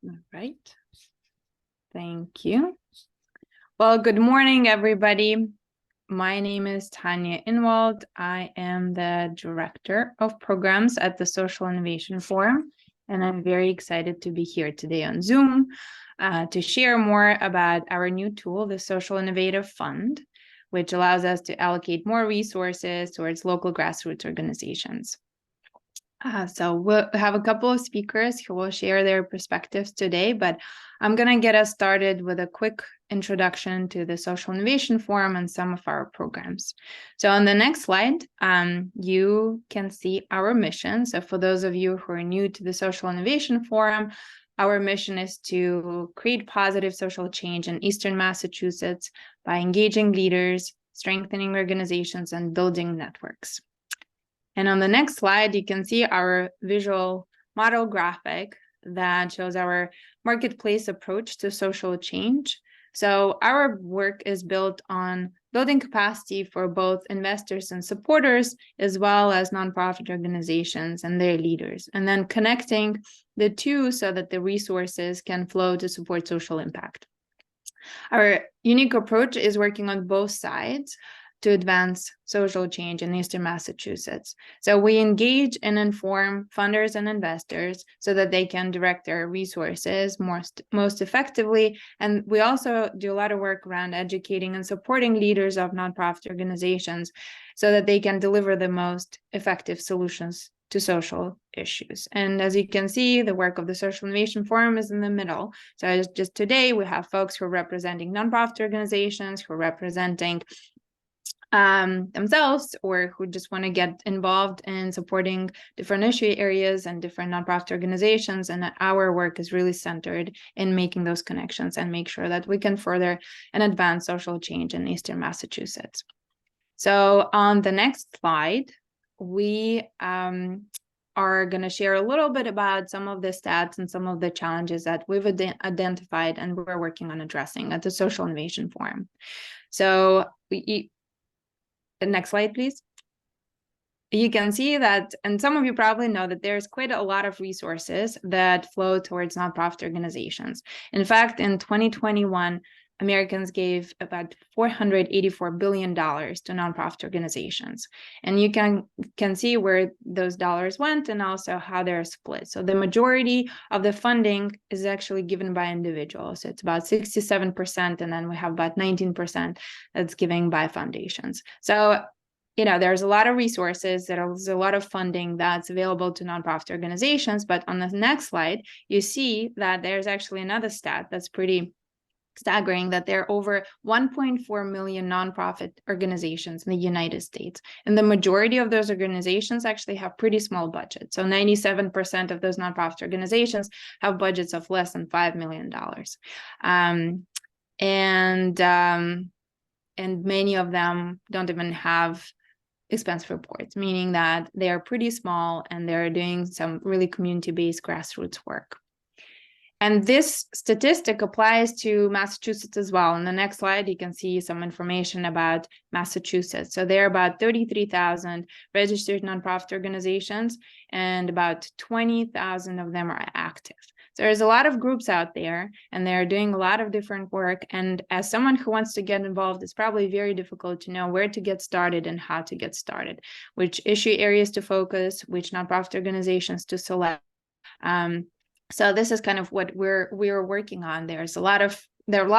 All right. Thank you. Well, good morning, everybody. My name is Tanya Inwald. I am the Director of Programs at the Social Innovation Forum, and I'm very excited to be here today on Zoom to share more about our new tool, the Social Innovative Fund, which allows us to allocate more resources towards local grassroots organizations. So we'll have a couple of speakers who will share their perspectives today, but I'm going to get us started with a quick introduction to the Social Innovation Forum and some of our programs. So on the next slide, you can see our mission. So for those of you who are new to the Social Innovation Forum, our mission is to create positive social change in Eastern Massachusetts by engaging leaders, strengthening organizations, and building networks. And on the next slide, you can see our visual model graphic that shows our marketplace approach to social change. So our work is built on building capacity for both investors and supporters, as well as nonprofit organizations and their leaders, and then connecting the two so that the resources can flow to support social impact. Our unique approach is working on both sides to advance social change in Eastern Massachusetts. So we engage and inform funders and investors so that they can direct their resources most effectively. And we also do a lot of work around educating and supporting leaders of nonprofit organizations so that they can deliver the most effective solutions to social issues. And as you can see, the work of the Social Innovation Forum is in the middle. So just today, we have folks who are representing nonprofit organizations, who are representing themselves, or who just want to get involved in supporting different issue areas and different nonprofit organizations. And our work is really centered in making those connections and make sure that we can further and advance social change in Eastern Massachusetts. So on the next slide, we are going to share a little bit about some of the stats and some of the challenges that we've identified and we're working on addressing at the Social Innovation Forum. So the next slide, please. You can see that, and some of you probably know that there's quite a lot of resources that flow towards nonprofit organizations. In fact, in 2021, Americans gave about $484 billion to nonprofit organizations. And you can see where those dollars went and also how they're split. So the majority of the funding is actually given by individuals. It's about 67%, and then we have about 19% that's given by foundations. So there's a lot of resources, there's a lot of funding that's available to nonprofit organizations. But on the next slide, you see that there's actually another stat that's pretty staggering, that there are over 1.4 million nonprofit organizations in the United States. And the majority of those organizations actually have pretty small budgets. So 97% of those nonprofit organizations have budgets of less than $5 million. And many of them don't even have expense reports, meaning that they are pretty small and they're doing some really community-based grassroots work. And this statistic applies to Massachusetts as well. On the next slide, you can see some information about Massachusetts. So there are about 33,000 registered nonprofit organizations, and about 20,000 of them are active. So there's a lot of groups out there, and they're doing a lot of different work. And as someone who wants to get involved, it's probably very difficult to know where to get started and how to get started, which issue areas to focus, which nonprofit organizations to select. So this is kind of what we're working on. There are a lot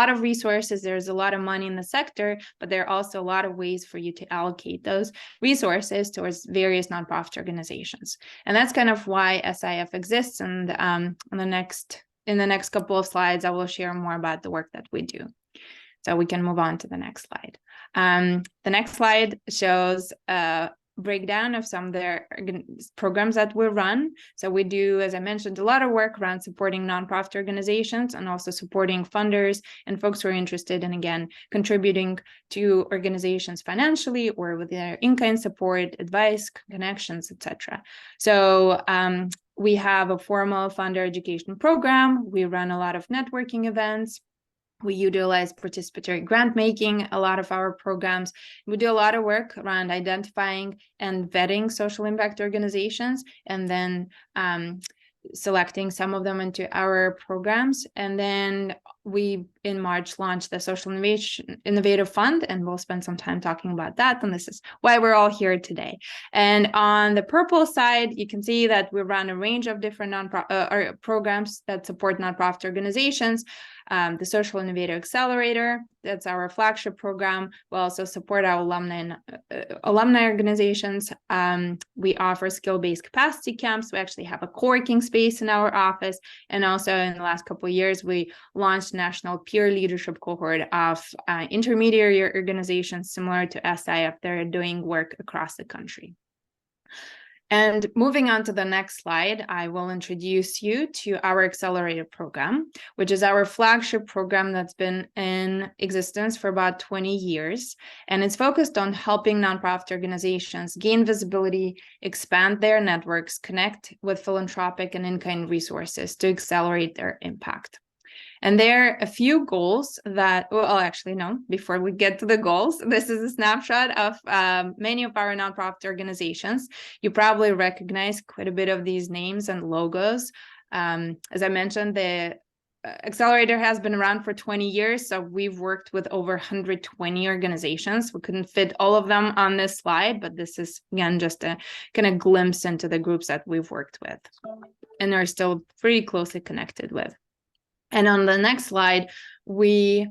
of resources, there's a lot of money in the sector, but there are also a lot of ways for you to allocate those resources towards various nonprofit organizations. And that's kind of why SIF exists. And in the next couple of slides, I will share more about the work that we do. So we can move on to the next slide. The next slide shows breakdown of some of their programs that we run. So we do, as I mentioned, a lot of work around supporting nonprofit organizations and also supporting funders and folks who are interested in, again, contributing to organizations financially or with their in-kind support, advice, connections, etc. So we have a formal funder education program. We run a lot of networking events. We utilize participatory grant making, a lot of our programs. We do a lot of work around identifying and vetting social impact organizations, and then selecting some of them into our programs. And then we, in March, launched the Social Innovative Fund, and we'll spend some time talking about that. And this is why we're all here today. And on the purple side, you can see that we run a range of different programs that support nonprofit organizations. The Social Innovator Accelerator, that's our flagship program. We also support our alumni organizations. We offer skill-based capacity camps. We actually have a co-working space in our office. And also in the last couple of years, we launched national peer leadership cohort of intermediary organizations similar to SIF. They're doing work across the country. And moving on to the next slide, I will introduce you to our Accelerator program, which is our flagship program that's been in existence for about 20 years. And it's focused on helping nonprofit organizations gain visibility, expand their networks, connect with philanthropic and in-kind resources to accelerate their impact. And there are a few goals that, well, actually, no, before we get to the goals, this is a snapshot of many of our nonprofit organizations. You probably recognize quite a bit of these names and logos. As I mentioned, the Accelerator has been around for 20 years, so we've worked with over 120 organizations. We couldn't fit all of them on this slide, but this is, again, just a kind of glimpse into the groups that we've worked with and are still pretty closely connected with. And on the next slide, we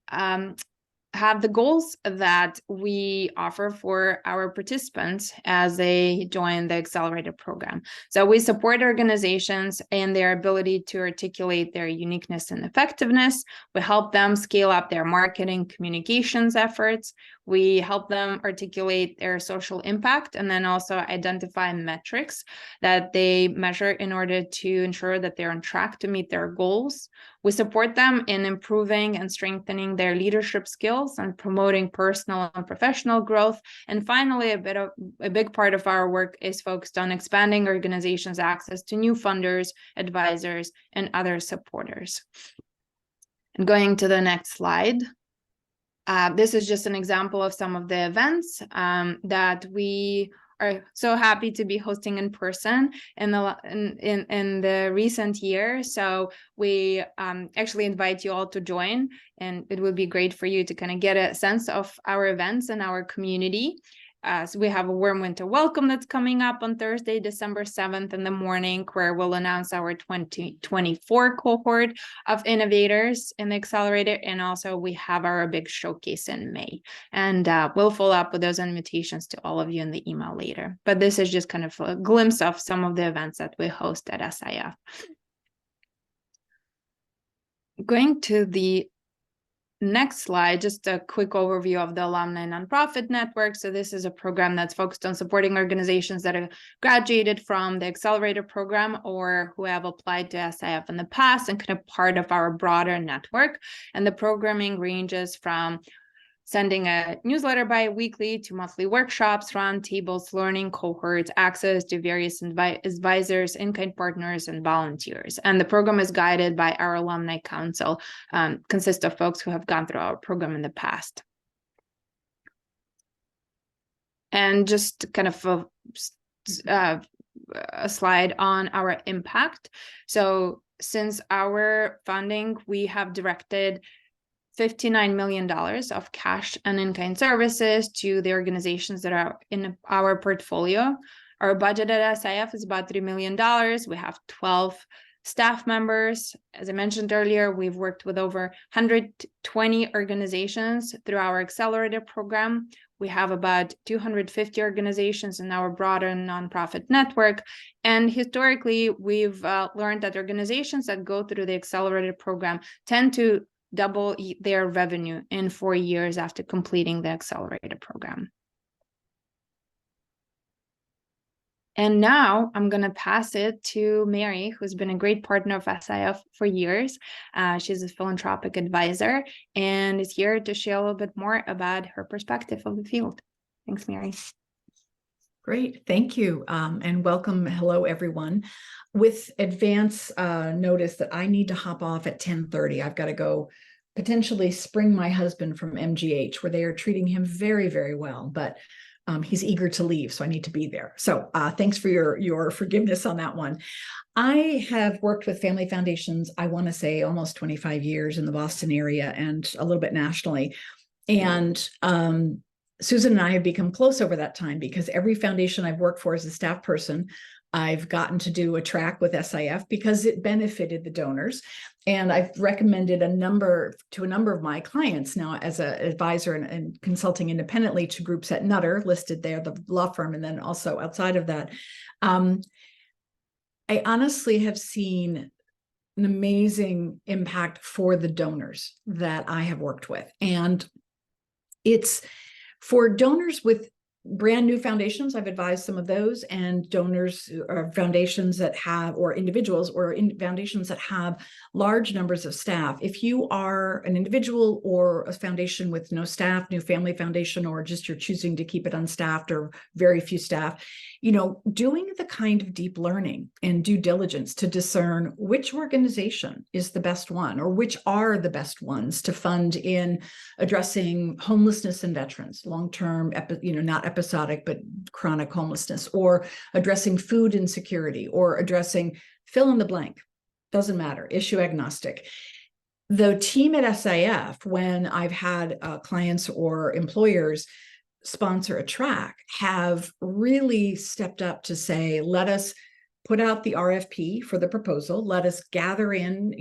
have the goals that we offer for our participants as they join the Accelerator program. So we support organizations in their ability to articulate their uniqueness and effectiveness. We help them scale up their marketing communications efforts. We help them articulate their social impact and then also identify metrics that they measure in order to ensure that they're on track to meet their goals. We support them in improving and strengthening their leadership skills and promoting personal and professional growth. And finally, a big part of our work is focused on expanding organizations' access to new funders, advisors, and other supporters. And going to the next slide. This is just an example of some of the events that we are so happy to be hosting in person in the recent year. So we actually invite you all to join, and it would be great for you to kind of get a sense of our events and our community. So we have a warm winter welcome that's coming up on Thursday, December 7th in the morning, where we'll announce our 2024 cohort of innovators in the Accelerator. And also we have our big showcase in May. And we'll follow up with those invitations to all of you in the email later. But this is just kind of a glimpse of some of the events that we host at SIF. Going to the next slide, just a quick overview of the Alumni Nonprofit Network. So this is a program that's focused on supporting organizations that have graduated from the Accelerator program or who have applied to SIF in the past and kind of part of our broader network. And the programming ranges from sending a newsletter bi-weekly to monthly workshops, roundtables, learning cohorts, access to various advisors, in-kind partners, and volunteers. And the program is guided by our alumni council, consists of folks who have gone through our program in the past. And just kind of a slide on our impact. So since our founding, we have directed $59 million of cash and in-kind services to the organizations that are in our portfolio. Our budget at SIF is about $3 million. We have 12 staff members. As I mentioned earlier, we've worked with over 120 organizations through our Accelerator program. We have about 250 organizations in our broader nonprofit network. And historically, we've learned that organizations that go through the Accelerator program tend to double their revenue in 4 years after completing the Accelerator program. And now I'm going to pass it to Mary, who's been a great partner of SIF for years. She's a philanthropic advisor and is here to share a little bit more about her perspective of the field. Thanks, Mary. Great, thank you, and welcome. Hello, everyone. With advance notice that I need to hop off at 10:30. I've got to go potentially spring my husband from MGH, where they are treating him very, very well. But he's eager to leave, so I need to be there. So thanks for your forgiveness on that one. I have worked with family foundations, I want to say almost 25 years in the Boston area and a little bit nationally. And Susan and I have become close over that time because every foundation I've worked for as a staff person, I've gotten to do a track with SIF because it benefited the donors. And I've recommended a number of my clients now as an advisor and consulting independently to groups at Nutter, listed there, the law firm, and then also outside of that. I honestly have seen an amazing impact for the donors that I have worked with. And it's for donors with brand new foundations. I've advised some of those, and donors or foundations that have, or individuals or in foundations that have large numbers of staff. If you are an individual or a foundation with no staff, new family foundation, or just you're choosing to keep it unstaffed or very few staff, doing the kind of deep learning and due diligence to discern which organization is the best one, or which are the best ones to fund in addressing homelessness in veterans, long-term, not episodic, but chronic homelessness, or addressing food insecurity, or addressing fill in the blank, doesn't matter, issue agnostic. The team at SIF, when I've had clients or employers sponsor a track, have really stepped up to say, let us put out the RFP for the proposal. Let us gather in,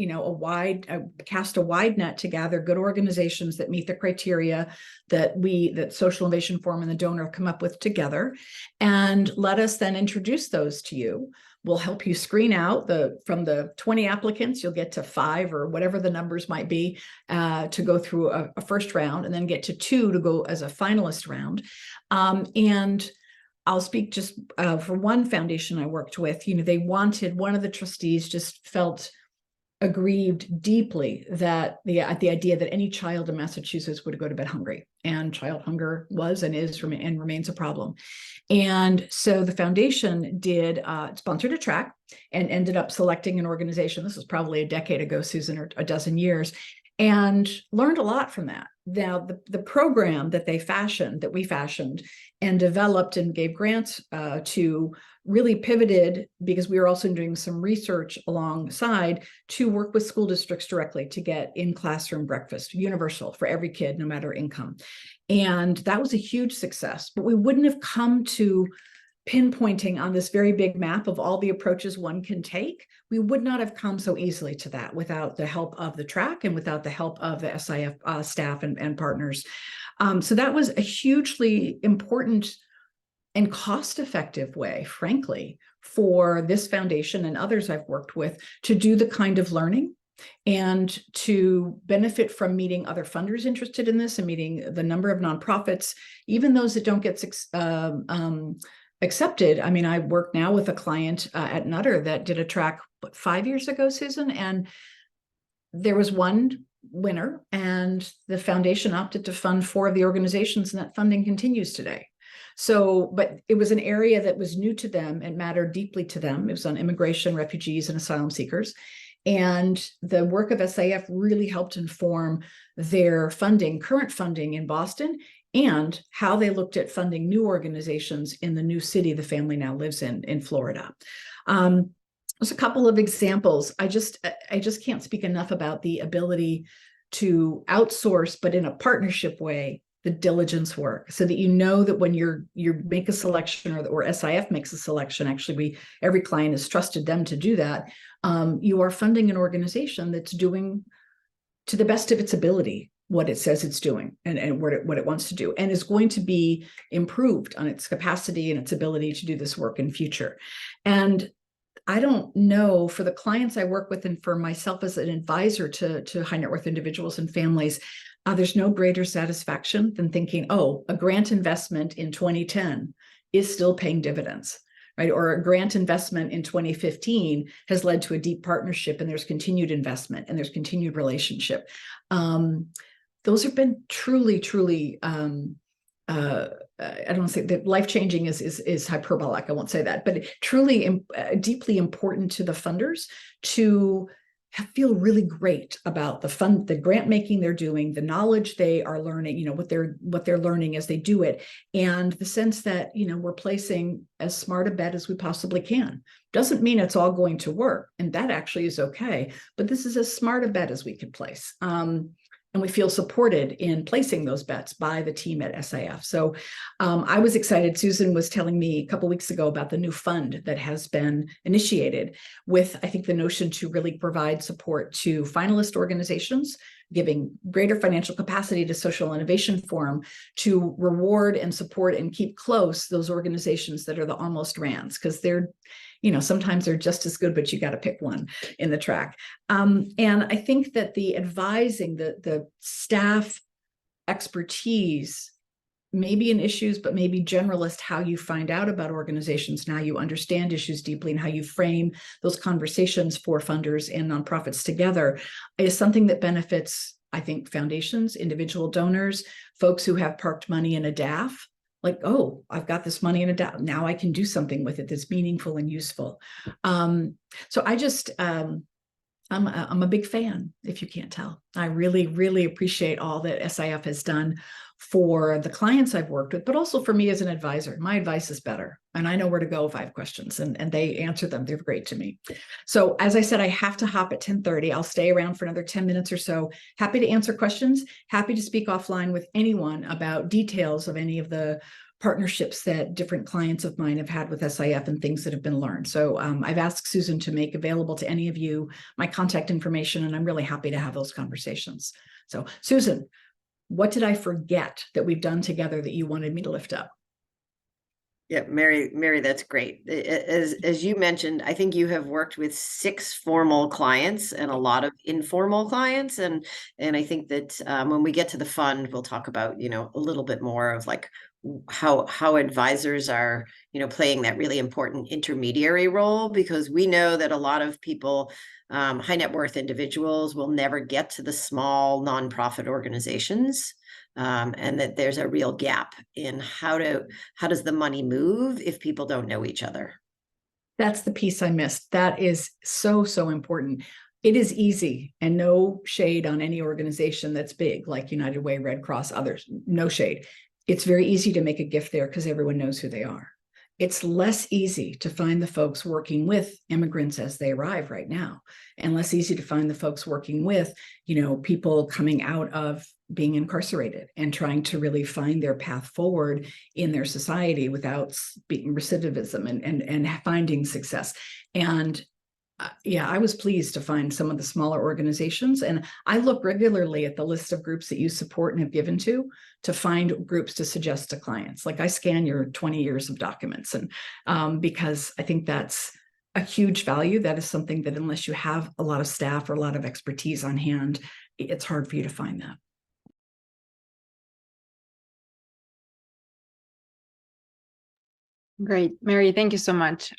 cast a wide net to gather good organizations that meet the criteria that Social Innovation Forum and the donor come up with together. And let us then introduce those to you. We'll help you screen out from the 20 applicants, you'll get to 5 or whatever the numbers might be to go through a first round, and then get to 2 to go as a finalist round. And I'll speak just for one foundation I worked with. They wanted, one of the trustees just felt aggrieved deeply that at the idea that any child in Massachusetts would go to bed hungry, and child hunger was and is and remains a problem. And so the foundation sponsored a track and ended up selecting an organization. This was probably a decade ago, Susan, or a dozen years, and learned a lot from that. Now, the program that we fashioned and developed and gave grants to, really pivoted because we were also doing some research alongside to work with school districts directly to get in-classroom breakfast, universal for every kid, no matter income. And that was a huge success, but we wouldn't have come to pinpointing on this very big map of all the approaches one can take. We would not have come so easily to that without the help of the track and without the help of the SIF staff and partners. So that was a hugely important and cost-effective way, frankly, for this foundation and others I've worked with to do the kind of learning and to benefit from meeting other funders interested in this and meeting the number of nonprofits, even those that don't get accepted. I mean, I work now with a client at Nutter that did a track 5 years ago, Susan, and there was one winner, and the foundation opted to fund 4 of the organizations, and that funding continues today. So, but it was an area that was new to them and mattered deeply to them. It was on immigration, refugees, and asylum seekers. And the work of SIF really helped inform their current funding in Boston, and how they looked at funding new organizations in the new city the family now lives in Florida. There's a couple of examples. I just can't speak enough about the ability to outsource, but in a partnership way, the diligence work, so that that when you make a selection, or SIF makes a selection, actually every client has trusted them to do that. You are funding an organization that's doing to the best of its ability what it says it's doing and what it wants to do, and is going to be improved on its capacity and its ability to do this work in future. And I don't know, for the clients I work with and for myself as an advisor to high net worth individuals and families, there's no greater satisfaction than thinking, oh, a grant investment in 2010 is still paying dividends, right? Or a grant investment in 2015 has led to a deep partnership, and there's continued investment and there's continued relationship. Those have been truly, truly, I don't want to say that life-changing is hyperbolic. I won't say that, but truly deeply important to the funders to feel really great about the grant making they're doing, the knowledge they are learning, what they're learning as they do it, and the sense that, we're placing as smart a bet as we possibly can. Doesn't mean it's all going to work, and that actually is okay, but this is as smart a bet as we could place. And we feel supported in placing those bets by the team at SIF. So I was excited. Susan was telling me a couple of weeks ago about the new fund that has been initiated with, I think, the notion to really provide support to finalist organizations, giving greater financial capacity to Social Innovation Forum to reward and support and keep close those organizations that are the almost rans, because they're, sometimes they're just as good, but you got to pick one in the track. And I think that the advising, the staff expertise, maybe in issues, but maybe generalist, how you find out about organizations, now you understand issues deeply, and how you frame those conversations for funders and nonprofits together is something that benefits, I think, foundations, individual donors, folks who have parked money in a DAF. Like, oh, I've got this money in a DAF. Now I can do something with it that's meaningful and useful. So I just, I'm a big fan, if you can't tell. I really, really appreciate all that SIF has done for the clients I've worked with, but also for me as an advisor. My advice is better, and I know where to go if I have questions, and they answer them. They're great to me. So as I said, I have to hop at 10:30. I'll stay around for another 10 minutes or so. Happy to answer questions. Happy to speak offline with anyone about details of any of the partnerships that different clients of mine have had with SIF and things that have been learned. So I've asked Susan to make available to any of you my contact information, and I'm really happy to have those conversations. So Susan, what did I forget that we've done together that you wanted me to lift up? Yeah, Mary, that's great. As you mentioned, I think you have worked with 6 formal clients and a lot of informal clients, and I think that when we get to the fund, we'll talk about a little bit more of like how advisors are playing that really important intermediary role, because we know that a lot of people, high net worth individuals, will never get to the small nonprofit organizations. And that there's a real gap in how does the money move if people don't know each other. That's the piece I missed. That is so, so important. It is easy, and no shade on any organization that's big, like United Way, Red Cross, others, no shade. It's very easy to make a gift there because everyone knows who they are. It's less easy to find the folks working with immigrants as they arrive right now, and less easy to find the folks working with, people coming out of being incarcerated and trying to really find their path forward in their society without being recidivism and finding success. And I was pleased to find some of the smaller organizations, and I look regularly at the list of groups that you support and have given to find groups to suggest to clients. Like, I scan your 20 years of documents, and because I think that's a huge value. That is something that unless you have a lot of staff or a lot of expertise on hand, it's hard for you to find that. Great, Mary, thank you so much.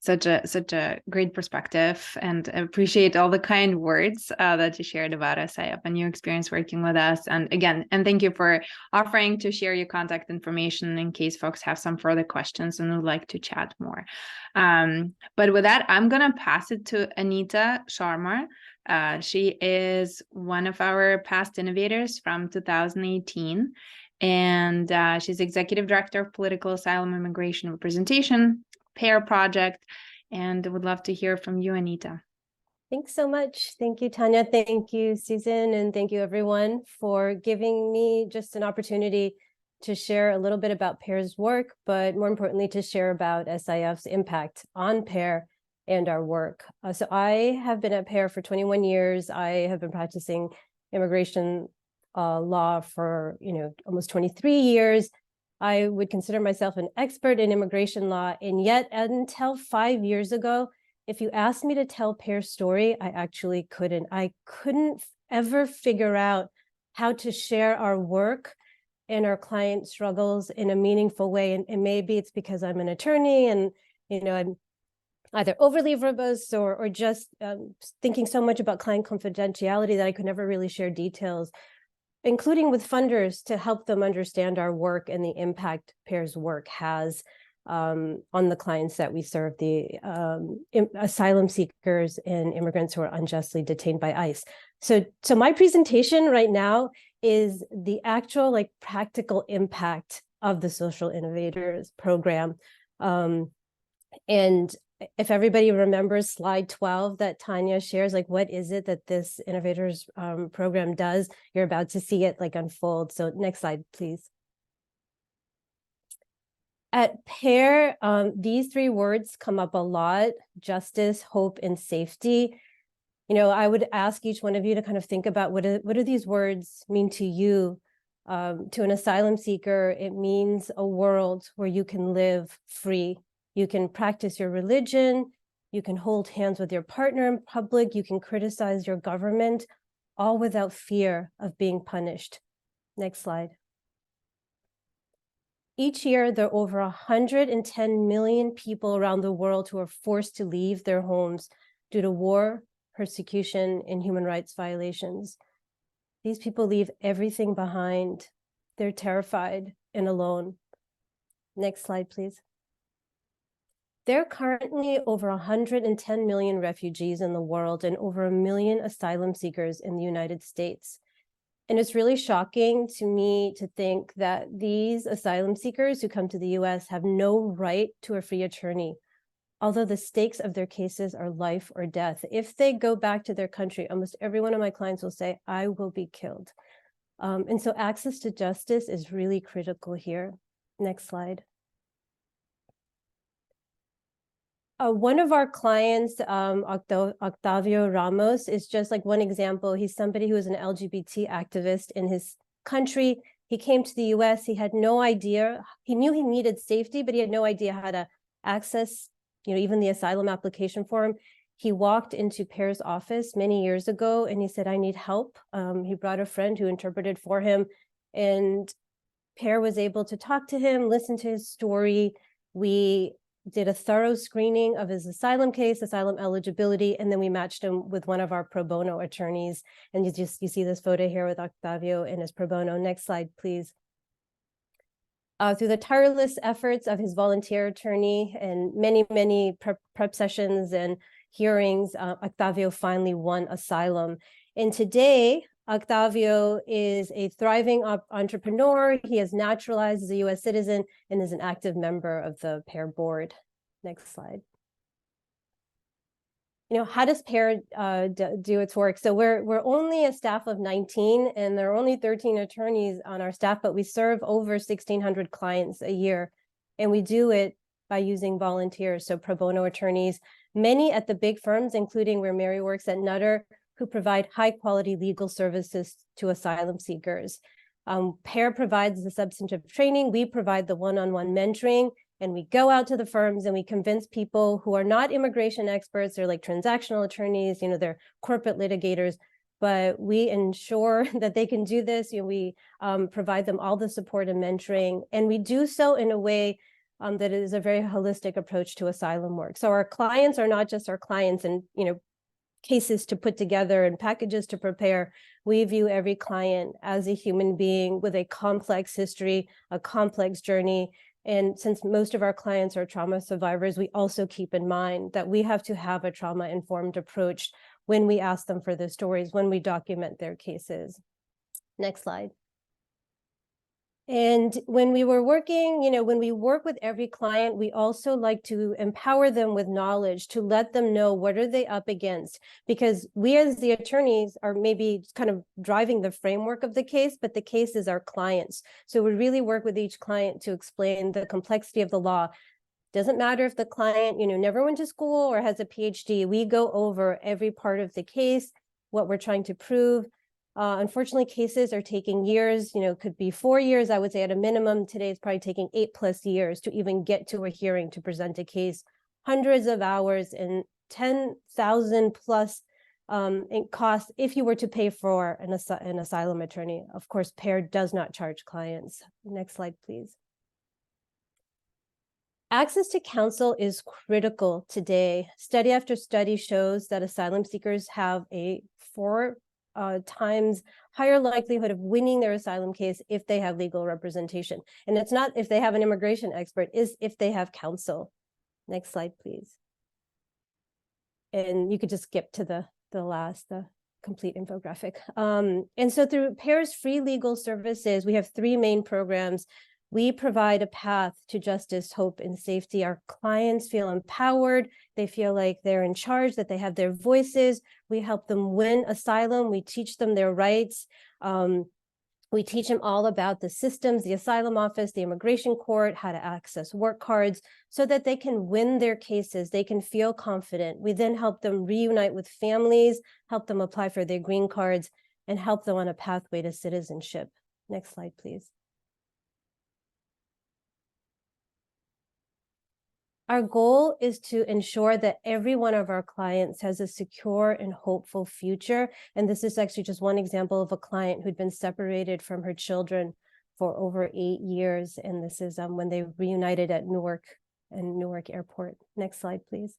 Such a great perspective, and I appreciate all the kind words that you shared about SIF and your experience working with us. And again, thank you for offering to share your contact information in case folks have some further questions and would like to chat more. But with that, I'm gonna pass it to Anita Sharma. She is one of our past innovators from 2018. And she's Executive Director of Political Asylum Immigration Representation, PAIR project, and would love to hear from you, Anita. Thanks so much. Thank you, Tanya. Thank you, Susan, and thank you everyone for giving me just an opportunity to share a little bit about PAIR's work, but more importantly, to share about SIF's impact on PAIR and our work. So I have been at PAIR for 21 years. I have been practicing immigration law for almost 23 years. I would consider myself an expert in immigration law, and yet until 5 years ago, if you asked me to tell PAIR's story, I actually couldn't. I couldn't ever figure out how to share our work and our client struggles in a meaningful way. And maybe it's because I'm an attorney and I'm either overly verbose or just thinking so much about client confidentiality that I could never really share details, including with funders, to help them understand our work and the impact PAIR's work has. on the clients that we serve, the asylum seekers and immigrants who are unjustly detained by ICE. So my presentation right now is the actual like practical impact of the Social Innovators program. And if everybody remembers slide 12 that Tanya shares, like what is it that this Innovators program does? You're about to see it like unfold. So next slide, please. At PAIR, these three words come up a lot: justice, hope, and safety. You know, I would ask each one of you to kind of think about what do these words mean to you? To an asylum seeker, it means a world where you can live free. You can practice your religion, you can hold hands with your partner in public, you can criticize your government, all without fear of being punished. Next slide. Each year, there are over 110 million people around the world who are forced to leave their homes due to war, persecution, and human rights violations. These people leave everything behind. They're terrified and alone. Next slide, please. There are currently over 110 million refugees in the world and over 1 million asylum seekers in the United States. And it's really shocking to me to think that these asylum seekers who come to the US have no right to a free attorney, although the stakes of their cases are life or death. If they go back to their country, almost every one of my clients will say, I will be killed. And so access to justice is really critical here. Next slide. One of our clients, Octavio Ramos, is just like one example. He's somebody who is an LGBT activist in his country. He came to the US, he had no idea. He knew he needed safety, but he had no idea how to access, you know, even the asylum application form. He walked into PAIR's office many years ago and he said, I need help. He brought a friend who interpreted for him, and PAIR was able to talk to him, listen to his story. We did a thorough screening of his asylum case, asylum eligibility, and then we matched him with one of our pro bono attorneys. And you see this photo here with Octavio and his pro bono. Next slide, please. Through the tireless efforts of his volunteer attorney and many prep sessions and hearings, Octavio finally won asylum. And today, Octavio is a thriving entrepreneur. He has naturalized as a US citizen and is an active member of the PAIR board. Next slide. You know, how does PAIR do its work? So we're only a staff of 19 and there are only 13 attorneys on our staff, but we serve over 1,600 clients a year. And we do it by using volunteers, so pro bono attorneys, many at the big firms, including where Mary works at Nutter, who provide high quality legal services to asylum seekers. PAIR provides the substantive training, we provide the one-on-one mentoring, and we go out to the firms and we convince people who are not immigration experts, they're like transactional attorneys, you know, they're corporate litigators, but we ensure that they can do this. You know, we provide them all the support and mentoring, and we do so in a way that is a very holistic approach to asylum work. So our clients are not just our clients and, you know, cases to put together and packages to prepare. We view every client as a human being with a complex history, a complex journey. And since most of our clients are trauma survivors, we also keep in mind that we have to have a trauma-informed approach when we ask them for their stories, when we document their cases. Next slide. And when we were working, you know, when we work with every client, we also like to empower them with knowledge, to let them know what are they up against, because we as the attorneys are maybe kind of driving the framework of the case, but the case is our clients. So we really work with each client to explain the complexity of the law. Doesn't matter if the client, you know, never went to school or has a PhD, we go over every part of the case, what we're trying to prove. Unfortunately, cases are taking years, you know, could be 4 years, I would say at a minimum. Today it's probably taking 8+ years to even get to a hearing to present a case, hundreds of hours and 10,000 plus in cost if you were to pay for an asylum attorney. Of course, PAIR does not charge clients. Next slide, please. Access to counsel is critical today. Study after study shows that asylum seekers have a 4 times higher likelihood of winning their asylum case if they have legal representation. And it's not if they have an immigration expert, is if they have counsel. Next slide, please. And you could just skip to the complete infographic. And so through PAIR's free legal services, we have three main programs. We provide a path to justice, hope, and safety. Our clients feel empowered. They feel like they're in charge, that they have their voices. We help them win asylum. We teach them their rights. We teach them all about the systems, the asylum office, the immigration court, how to access work cards so that they can win their cases. They can feel confident. We then help them reunite with families, help them apply for their green cards, and help them on a pathway to citizenship. Next slide, please. Our goal is to ensure that every one of our clients has a secure and hopeful future. And this is actually just one example of a client who'd been separated from her children for over 8 years. And this is when they reunited at Newark Airport. Next slide, please.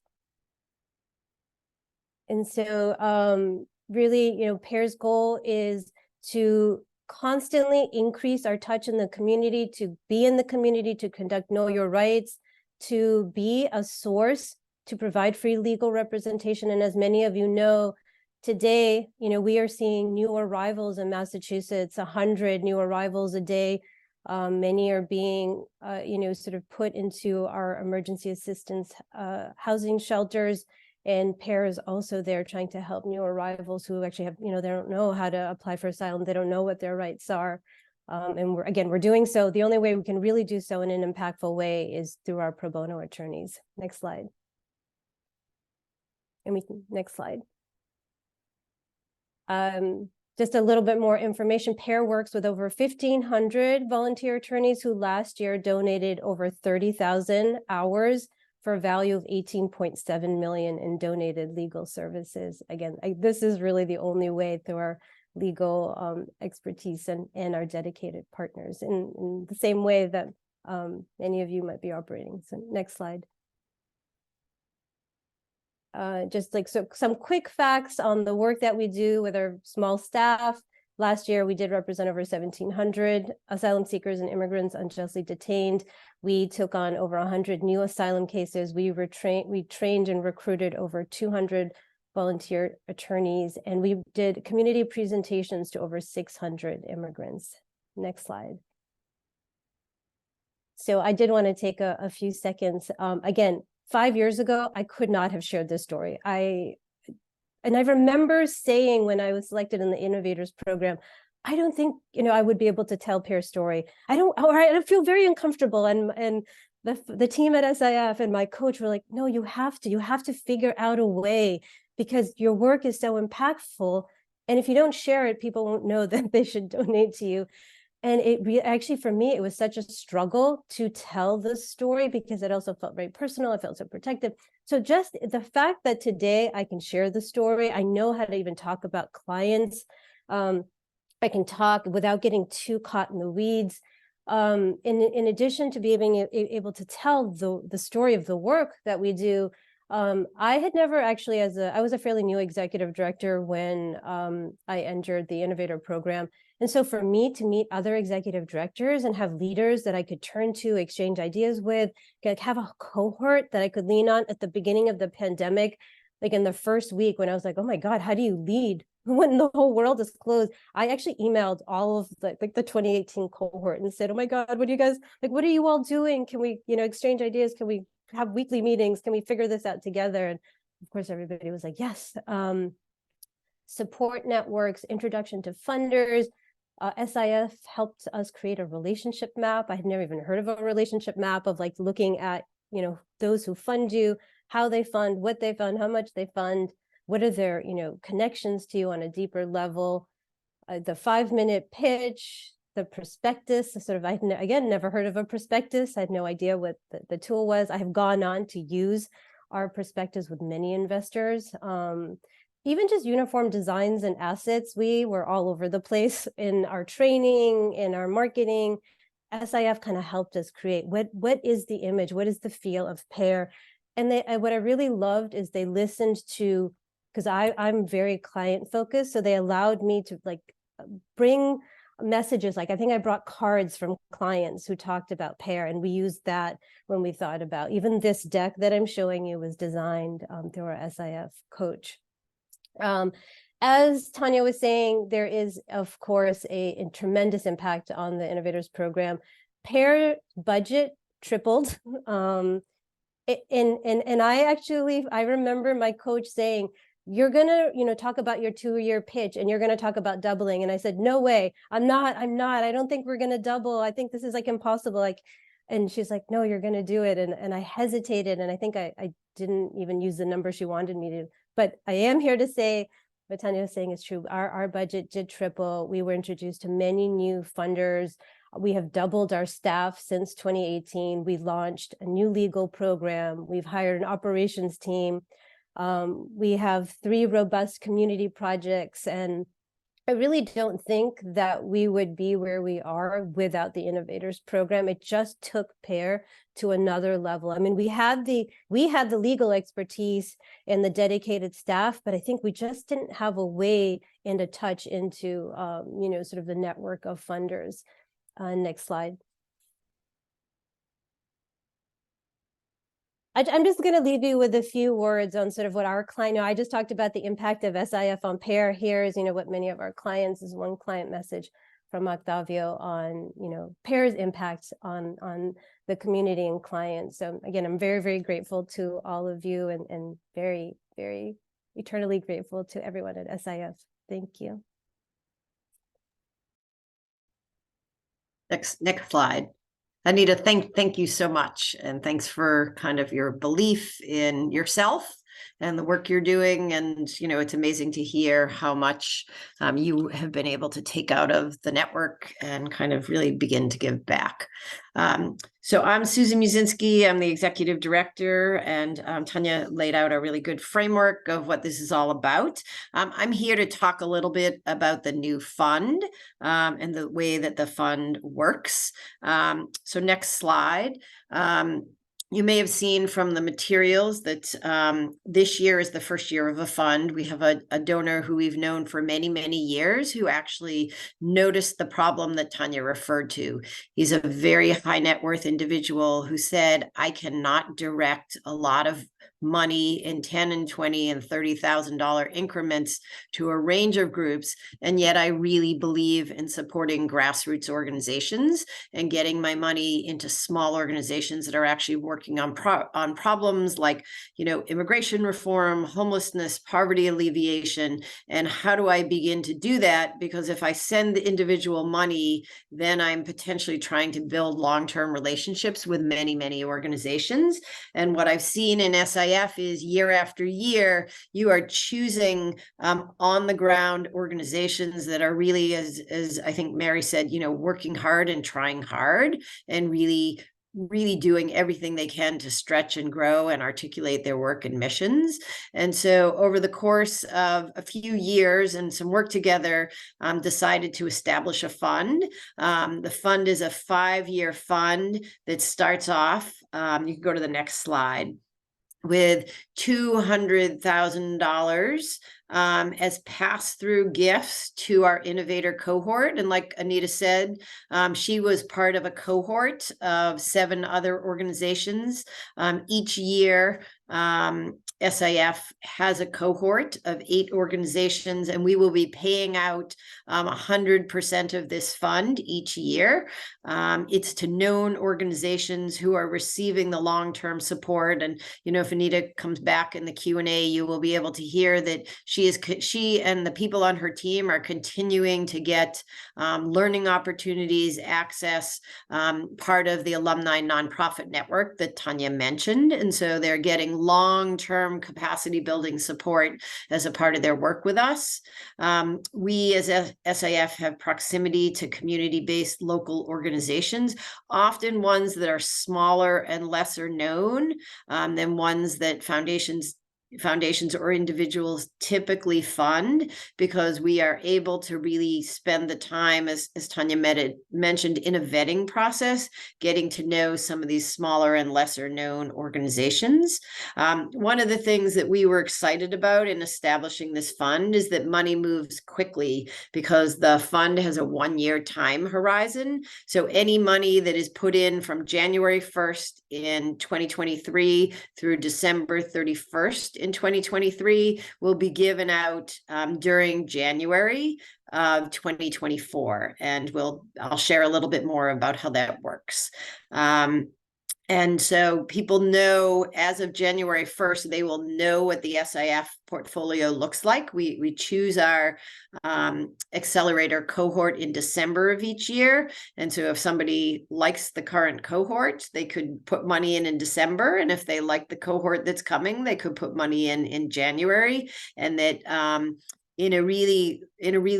And so really, PAIR's goal is to constantly increase our touch in the community, to be in the community, to conduct Know Your Rights, to be a source to provide free legal representation. And as many of you know, today, we are seeing new arrivals in Massachusetts, 100 new arrivals a day. Many are being, sort of put into our emergency assistance housing shelters. And PAIR is also there trying to help new arrivals who actually have, they don't know how to apply for asylum. They don't know what their rights are. And we're doing so. The only way we can really do so in an impactful way is through our pro bono attorneys. Next slide. And next slide. Just a little bit more information. PAIR works with over 1,500 volunteer attorneys who last year donated over 30,000 hours for a value of 18.7 million in donated legal services. Again, this is really the only way through our legal expertise and our dedicated partners in the same way that many of you might be operating. So next slide. Just like some quick facts on the work that we do with our small staff. Last year, we did represent over 1,700 asylum seekers and immigrants unjustly detained. We took on over 100 new asylum cases. We trained and recruited over 200 volunteer attorneys, and we did community presentations to over 600 immigrants. Next slide. So I did want to take a few seconds. Again, 5 years ago, I could not have shared this story. I remember saying when I was selected in the Innovators program, I don't think, I would be able to tell PAIR's story. I feel very uncomfortable. And the team at SIF and my coach were like, no, you have to figure out a way because your work is so impactful. And if you don't share it, people won't know that they should donate to you. And actually, for me, it was such a struggle to tell the story because it also felt very personal. I felt so protective. So just the fact that today I can share the story, I know how to even talk about clients. I can talk without getting too caught in the weeds. In addition to being able to tell the story of the work that we do, I had never actually, I was a fairly new executive director when I entered the Innovator program. And so for me to meet other executive directors and have leaders that I could turn to, exchange ideas with, have a cohort that I could lean on at the beginning of the pandemic, like in the first week when I was like, oh my God, how do you lead when the whole world is closed? I actually emailed all of the 2018 cohort and said, oh my God, what are you all doing? Can we, exchange ideas? Can we have weekly meetings? Can we figure this out together? And of course, everybody was like, yes. Support networks, introduction to funders. SIF helped us create a relationship map. I had never even heard of a relationship map of like looking at, those who fund you, how they fund, what they fund, how much they fund, what are their, connections to you on a deeper level. The 5-minute pitch, the prospectus, I again, never heard of a prospectus. I had no idea what the tool was. I have gone on to use our prospectus with many investors. Even just uniform designs and assets, we were all over the place in our training, in our marketing. SIF kind of helped us create what is the image, what is the feel of PAIR. And what I really loved is they listened to because I'm very client focused. So they allowed me to like bring messages. Like I think I brought cards from clients who talked about PAIR, and we used that when we thought about even this deck that I'm showing you was designed through our SIF coach. As Tanya was saying, there is, of course, a tremendous impact on the Innovators program. PAIR budget tripled. And I remember my coach saying, you're gonna, talk about your 2-year pitch and you're gonna talk about doubling. And I said, no way, I'm not, I don't think we're gonna double. I think this is like impossible. Like, and she's like, no, you're gonna do it. And I hesitated. And I think I didn't even use the number she wanted me to, but I am here to say what Tanya was saying is true. Our budget did triple. We were introduced to many new funders. We have doubled our staff since 2018. We launched a new legal program. We've hired an operations team. We have 3 robust community projects, and I really don't think that we would be where we are without the Innovators program. It just took PAIR to another level. I mean, we had the legal expertise and the dedicated staff, but I think we just didn't have a way and a touch into, sort of the network of funders. Next slide. I'm just going to leave you with a few words on sort of what our client, I just talked about the impact of SIF on PAIR. Here is, what many of our clients, is one client message from Octavio on, PAIR's impact on the community and clients. So again, I'm very, very grateful to all of you, and very, very eternally grateful to everyone at SIF. Thank you. Next slide. Anita, thank you so much. And thanks for kind of your belief in yourself and the work you're doing. And, it's amazing to hear how much you have been able to take out of the network and kind of really begin to give back. So I'm Susan Musinski. I'm the executive director, and Tanya laid out a really good framework of what this is all about. I'm here to talk a little bit about the new fund and the way that the fund works. So next slide. You may have seen from the materials that this year is the first year of a fund. We have a donor who we've known for many, many years who actually noticed the problem that Tanya referred to. He's a very high net worth individual who said, I cannot direct a lot of money in $10,000 and $20,000 and $30,000 increments to a range of groups. And yet I really believe in supporting grassroots organizations and getting my money into small organizations that are actually working on problems like, immigration reform, homelessness, poverty alleviation. And how do I begin to do that? Because if I send the individual money, then I'm potentially trying to build long-term relationships with many, many organizations. And what I've seen in SIF is year after year, you are choosing on the ground organizations that are really, as I think Mary said, working hard and trying hard and really doing everything they can to stretch and grow and articulate their work and missions. And so over the course of a few years and some work together, decided to establish a fund. The fund is a 5-year fund that starts off, you can go to the next slide, with $200,000 as pass-through gifts to our Innovator cohort. And like Anita said, she was part of a cohort of 7 other organizations. Each year, SIF has a cohort of 8 organizations, and we will be paying out 100% of this fund each year. It's to known organizations who are receiving the long-term support. And, if Anita comes back in the Q&A, you will be able to hear that she and the people on her team are continuing to get learning opportunities, access, part of the alumni nonprofit network that Tanya mentioned. And so they're getting long-term capacity building support as a part of their work with us. We as SIF have proximity to community-based local organizations, often ones that are smaller and lesser known than ones that foundations foundations or individuals typically fund, because we are able to really spend the time, as Tanya mentioned, in a vetting process, getting to know some of these smaller and lesser known organizations. One of the things that we were excited about in establishing this fund is that money moves quickly, because the fund has a 1-year time horizon. So any money that is put in from January 1st in 2023 through December 31st in 2023 will be given out during January of 2024. And I'll share a little bit more about how that works. And so people know, as of January 1st, they will know what the SIF portfolio looks like. We choose our accelerator cohort in December of each year. And so if somebody likes the current cohort, they could put money in December. And if they like the cohort that's coming, they could put money in January. And that in a really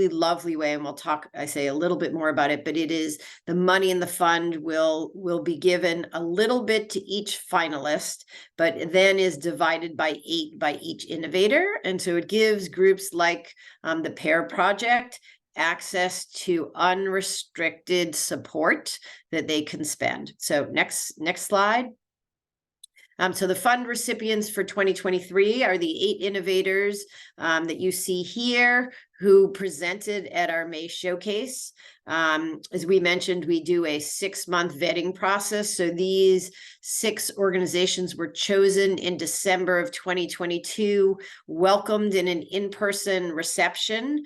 lovely way, and we'll talk, I say, a little bit more about it, but it is the money in the fund will be given a little bit to each finalist, but then is divided by 8 by each innovator. And so it gives groups like the Pair Project access to unrestricted support that they can spend. So next slide. So the fund recipients for 2023 are the 8 innovators that you see here who presented at our May showcase. As we mentioned, we do a 6-month vetting process. So these 6 organizations were chosen in December of 2022, welcomed in an in-person reception,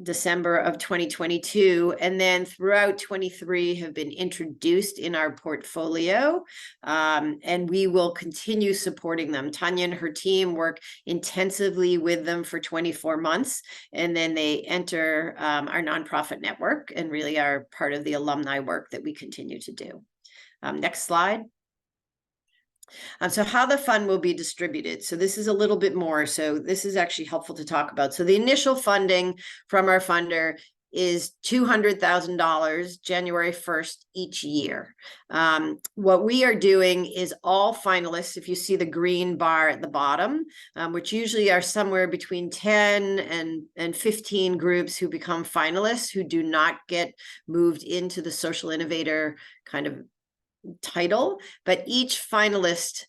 December of 2022, and then throughout 23 have been introduced in our portfolio, and we will continue supporting them. Tanya and her team work intensively with them for 24 months, and then they enter our nonprofit network and really are part of the alumni work that we continue to do. Next slide. So how the fund will be distributed. So this is a little bit more. So this is actually helpful to talk about. So the initial funding from our funder is $200,000 January 1st each year. What we are doing is all finalists, if you see the green bar at the bottom, which usually are somewhere between 10 and 15 groups who become finalists who do not get moved into the social innovator kind of title, but each finalist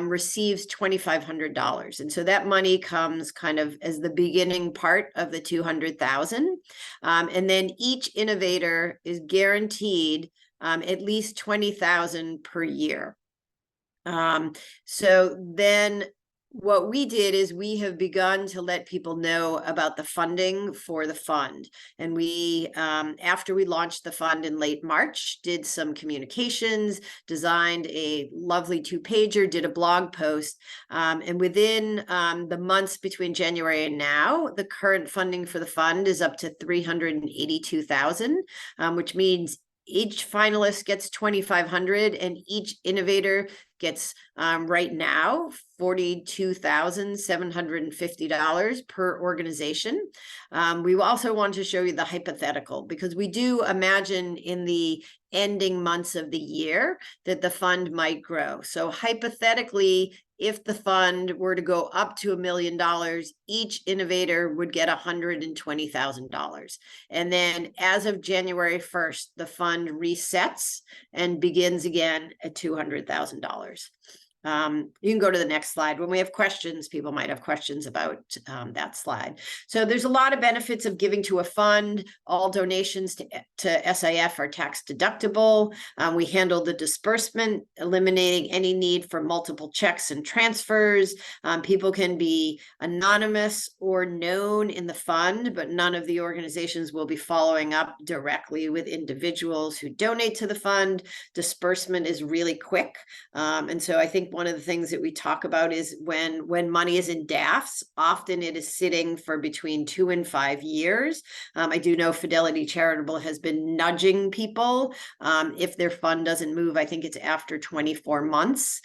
receives $2,500. And so that money comes kind of as the beginning part of the 200,000. And then each innovator is guaranteed at least 20,000 per year. So then what we did is we have begun to let people know about the funding for the fund. And we, after we launched the fund in late March, did some communications, designed a lovely 2-pager, did a blog post. And within the months between January and now, the current funding for the fund is up to $382,000, which means each finalist gets $2,500 and each innovator gets right now $42,750 per organization. We also want to show you the hypothetical, because we do imagine in the ending months of the year that the fund might grow. So hypothetically, if the fund were to go up to $1 million, each innovator would get $120,000. And then as of January 1st, the fund resets and begins again at $200,000. You can go to the next slide. When we have questions, people might have questions about that slide. So there's a lot of benefits of giving to a fund. All donations to SIF are tax deductible. We handle the disbursement, eliminating any need for multiple checks and transfers. People can be anonymous or known in the fund, but none of the organizations will be following up directly with individuals who donate to the fund. Disbursement is really quick. And so I think one of the things that we talk about is when money is in DAFs, often it is sitting for between 2 and 5 years. I do know Fidelity Charitable has been nudging people if their fund doesn't move. I think it's after 24 months.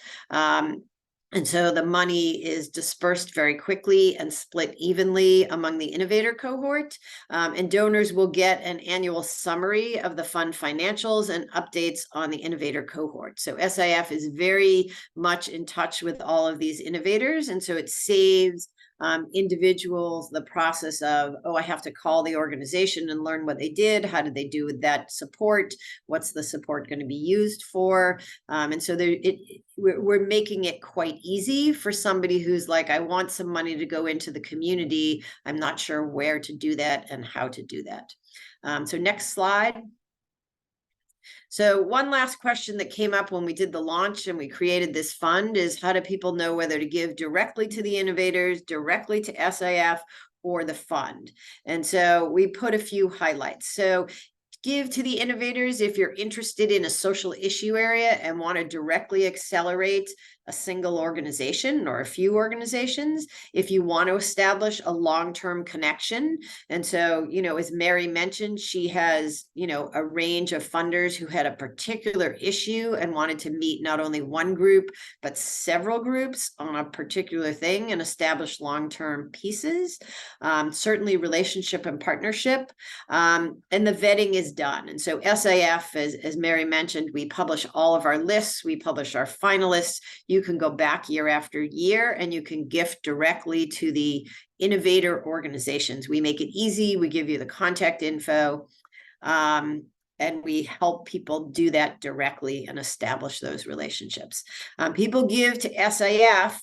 And so the money is dispersed very quickly and split evenly among the Innovator cohort. And donors will get an annual summary of the fund financials and updates on the Innovator cohort. So SIF is very much in touch with all of these innovators. And so it saves individuals the process of, oh, I have to call the organization and learn what they did. How did they do with that support? What's the support going to be used for? And so we're making it quite easy for somebody who's like, I want some money to go into the community. I'm not sure where to do that and how to do that. So next slide. So one last question that came up when we did the launch and we created this fund is, how do people know whether to give directly to the innovators, directly to SIF, or the fund? And so we put a few highlights. So give to the innovators if you're interested in a social issue area and want to directly accelerate a single organization or a few organizations. If you want to establish a long-term connection. And so, as Mary mentioned, she has, a range of funders who had a particular issue and wanted to meet not only one group, but several groups on a particular thing and establish long-term pieces. Certainly relationship and partnership. And the vetting is done. And so SIF, as Mary mentioned, we publish all of our lists. We publish our finalists. You can go back year after year and you can gift directly to the innovator organizations. We make it easy. We give you the contact info. And we help people do that directly and establish those relationships. People give to SIF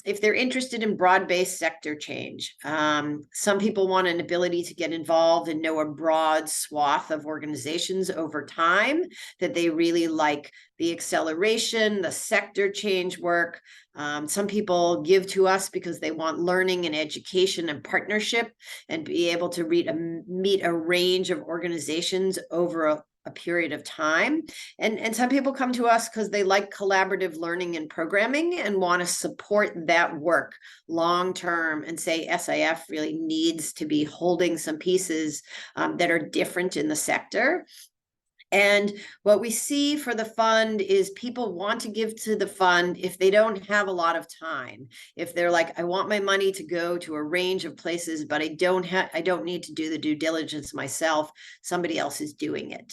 if they're interested in broad-based sector change. Some people want an ability to get involved and know a broad swath of organizations over time, that they really like the acceleration, the sector change work. Some people give to us because they want learning and education and partnership and be able to meet a range of organizations over a period of time. And some people come to us because they like collaborative learning and programming and want to support that work long-term and say SIF really needs to be holding some pieces that are different in the sector. And what we see for the fund is people want to give to the fund if they don't have a lot of time. If they're like, I want my money to go to a range of places, but I don't need to do the due diligence myself. Somebody else is doing it.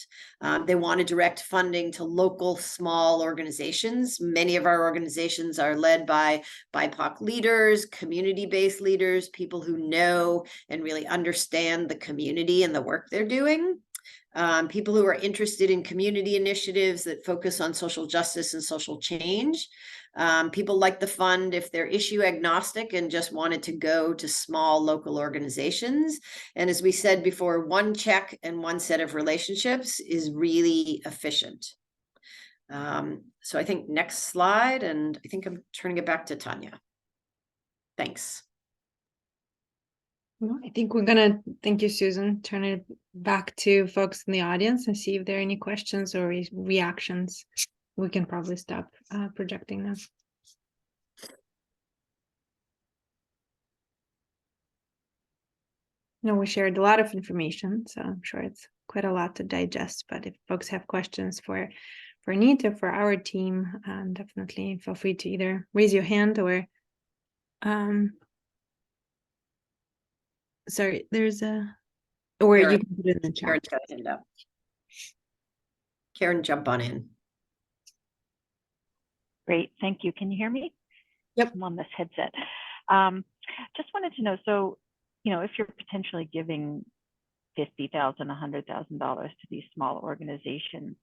They want to direct funding to local small organizations. Many of our organizations are led by BIPOC leaders, community-based leaders, people who know and really understand the community and the work they're doing. People who are interested in community initiatives that focus on social justice and social change. People like the fund if they're issue agnostic and just wanted to go to small local organizations. And as we said before, one check and one set of relationships is really efficient. So I think next slide, and I think I'm turning it back to Tanya. Thanks. Well, I think we're gonna, thank you, Susan, turn it back to folks in the audience and see if there are any questions or reactions. We can probably stop projecting now. No, we shared a lot of information, so I'm sure it's quite a lot to digest, but if folks have questions for Anita, for our team, definitely feel free to either raise your hand or sorry, there's a, or Karen, you can put it in the chat. Karen's got a hand up. Karen, jump on in. Great, thank you. Can you hear me? Yep. I'm on this headset. Just wanted to know, so, if you're potentially giving $50,000, $100,000 to these small organizations,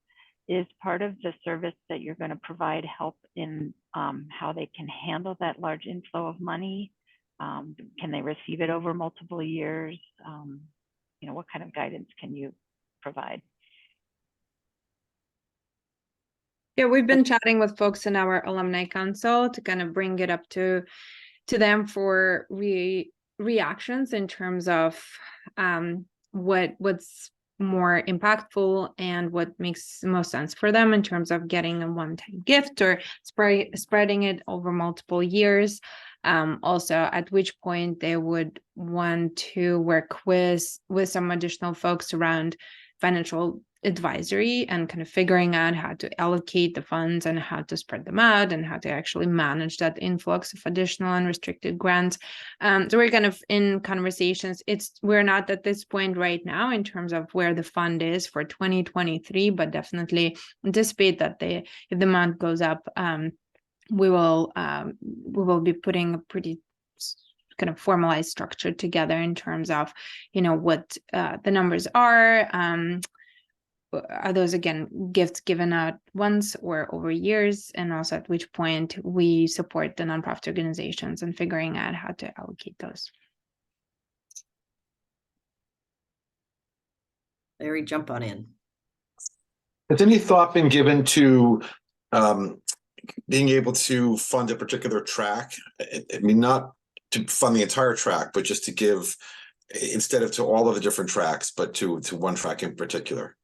is part of the service that you're going to provide help in how they can handle that large inflow of money? Can they receive it over multiple years? What kind of guidance can you provide? Yeah, we've been chatting with folks in our alumni council to kind of bring it up to them for reactions in terms of what's more impactful and what makes most sense for them in terms of getting a one-time gift or spreading it over multiple years. Also, at which point they would want to work with some additional folks around financial advisory and kind of figuring out how to allocate the funds and how to spread them out and how to actually manage that influx of additional unrestricted grants. So we're kind of in conversations. We're not at this point right now in terms of where the fund is for 2023, but definitely anticipate that if the amount goes up, we will be putting a pretty kind of formalized structure together in terms of, what the numbers are. Are those, again, gifts given out once or over years, and also at which point we support the nonprofit organizations and figuring out how to allocate those. Larry, jump on in. Has any thought been given to being able to fund a particular track? I mean, not to fund the entire track, but just to give, instead of to all of the different tracks, but to one track in particular?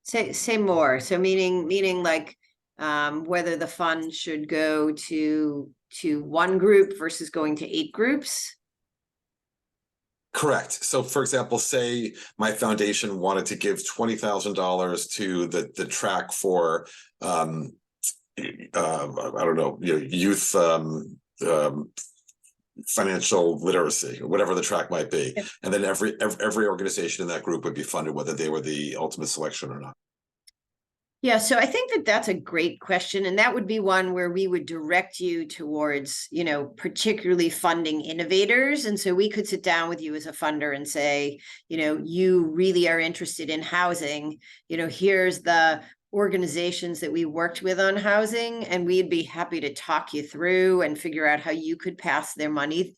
Say more. So meaning like whether the fund should go to one group versus going to 8 groups. Correct. So, for example, say my foundation wanted to give $20,000 to the track for I don't know, youth financial literacy, or whatever the track might be, and then every organization in that group would be funded, whether they were the ultimate selection or not. Yeah, so I think that that's a great question, and that would be one where we would direct you towards, particularly funding innovators. And so we could sit down with you as a funder and say, you really are interested in housing, here's the organizations that we worked with on housing, and we'd be happy to talk you through and figure out how you could pass your money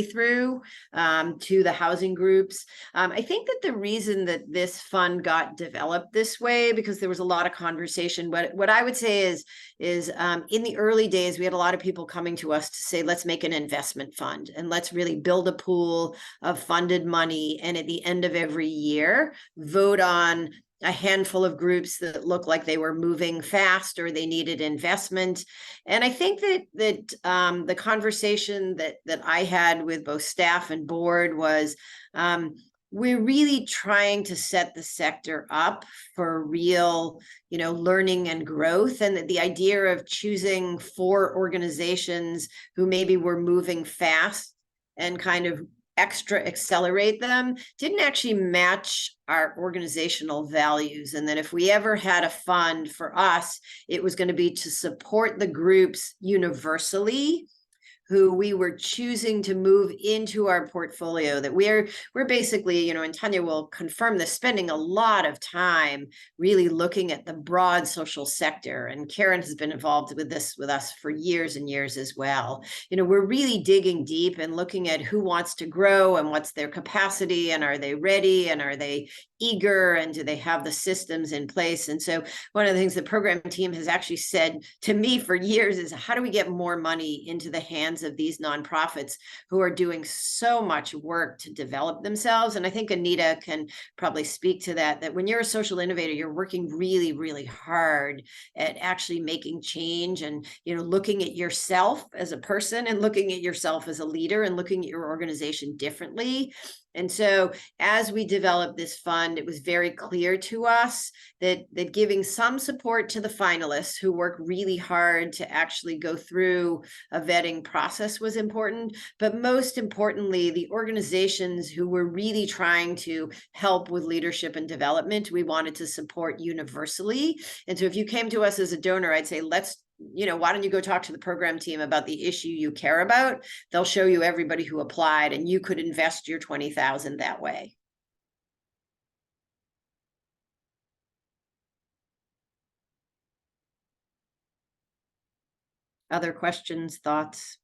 through to the housing groups. I think that the reason that this fund got developed this way, because there was a lot of conversation, but what I would say is in the early days, we had a lot of people coming to us to say, let's make an investment fund and let's really build a pool of funded money. And at the end of every year, vote on a handful of groups that looked like they were moving fast or they needed investment. And I think that the conversation that I had with both staff and board was, we're really trying to set the sector up for real, learning and growth. And that the idea of choosing 4 organizations who maybe were moving fast and kind of extra accelerate them didn't actually match our organizational values. And that if we ever had a fund, for us, it was going to be to support the groups universally who we were choosing to move into our portfolio, that we're basically, and Tanya will confirm this, spending a lot of time really looking at the broad social sector. And Karen has been involved with this with us for years and years as well. We're really digging deep and looking at who wants to grow and what's their capacity, and are they ready, and are they eager, and do they have the systems in place? And so one of the things the program team has actually said to me for years is, how do we get more money into the hands of these nonprofits who are doing so much work to develop themselves? And I think Anita can probably speak to that when you're a social innovator, you're working really, really hard at actually making change and, looking at yourself as a person and looking at yourself as a leader and looking at your organization differently. And so as we developed this fund, it was very clear to us that giving some support to the finalists who work really hard to actually go through a vetting process was important. But most importantly, the organizations who were really trying to help with leadership and development, we wanted to support universally. And so if you came to us as a donor, I'd say, why don't you go talk to the program team about the issue you care about? They'll show you everybody who applied, and you could invest your $20,000 that way. Other questions, thoughts?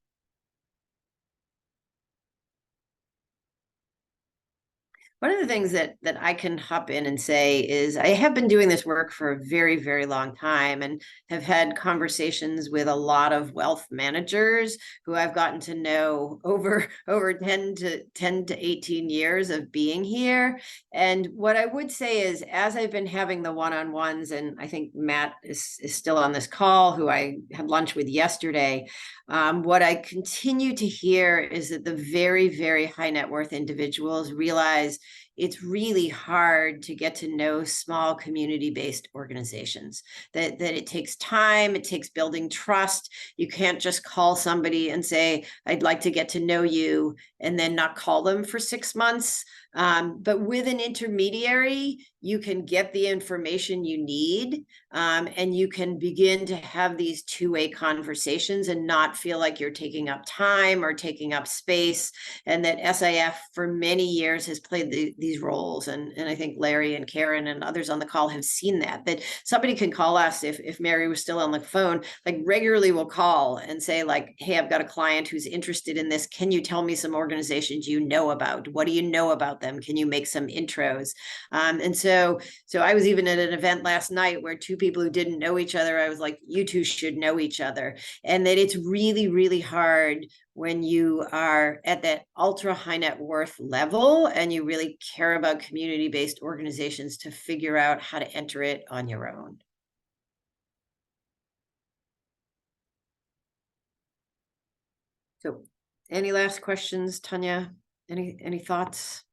One of the things that I can hop in and say is I have been doing this work for a very, very long time and have had conversations with a lot of wealth managers who I've gotten to know over 10 to 18 years of being here. And what I would say is, as I've been having the one-on-ones, and I think Matt is still on this call, who I had lunch with yesterday, what I continue to hear is that the very, very high net worth individuals realize it's really hard to get to know small community-based organizations, that it takes time, it takes building trust. You can't just call somebody and say, I'd like to get to know you, and then not call them for 6 months. But with an intermediary, you can get the information you need, and you can begin to have these two-way conversations and not feel like you're taking up time or taking up space. And that SIF for many years has played these roles. And I think Larry and Karen and others on the call have seen that somebody can call us if Mary was still on the phone, like regularly will call and say like, hey, I've got a client who's interested in this. Can you tell me some organizations you know about? What do you know about them? Can you make some intros? And so I was even at an event last night where two people who didn't know each other, I was like, you two should know each other. And that it's really, really hard when you are at that ultra high net worth level and you really care about community-based organizations to figure out how to enter it on your own. So any last questions, Tanya? Any thoughts?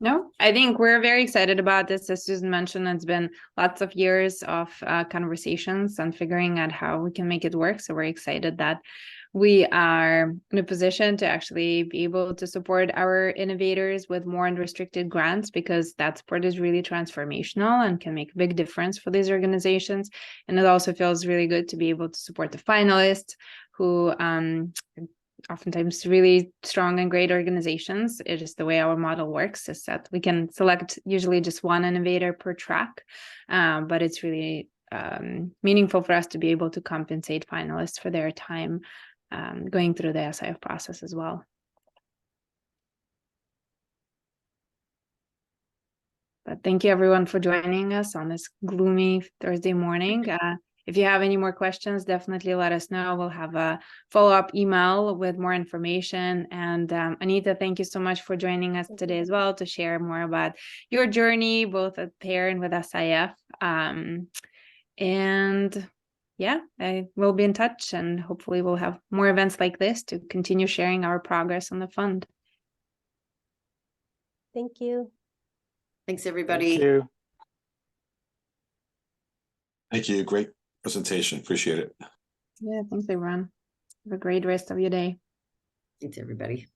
No, I think we're very excited about this. As Susan mentioned, it's been lots of years of conversations and figuring out how we can make it work. So we're excited that we are in a position to actually be able to support our innovators with more unrestricted grants, because that support is really transformational and can make a big difference for these organizations. And it also feels really good to be able to support the finalists who oftentimes really strong and great organizations. It is the way our model works, is that we can select usually just one innovator per track, but it's really meaningful for us to be able to compensate finalists for their time going through the SIF process as well. But thank you everyone for joining us on this gloomy Thursday morning. If you have any more questions, definitely let us know. We'll have a follow-up email with more information. And Anita, thank you so much for joining us today as well to share more about your journey, both at PAIR and with SIF. And yeah, I will be in touch, and hopefully we'll have more events like this to continue sharing our progress on the fund. Thank you. Thanks, everybody. Thank you. Thank you. Great presentation. Appreciate it. Yeah, thanks everyone. Have a great rest of your day. Thanks, everybody.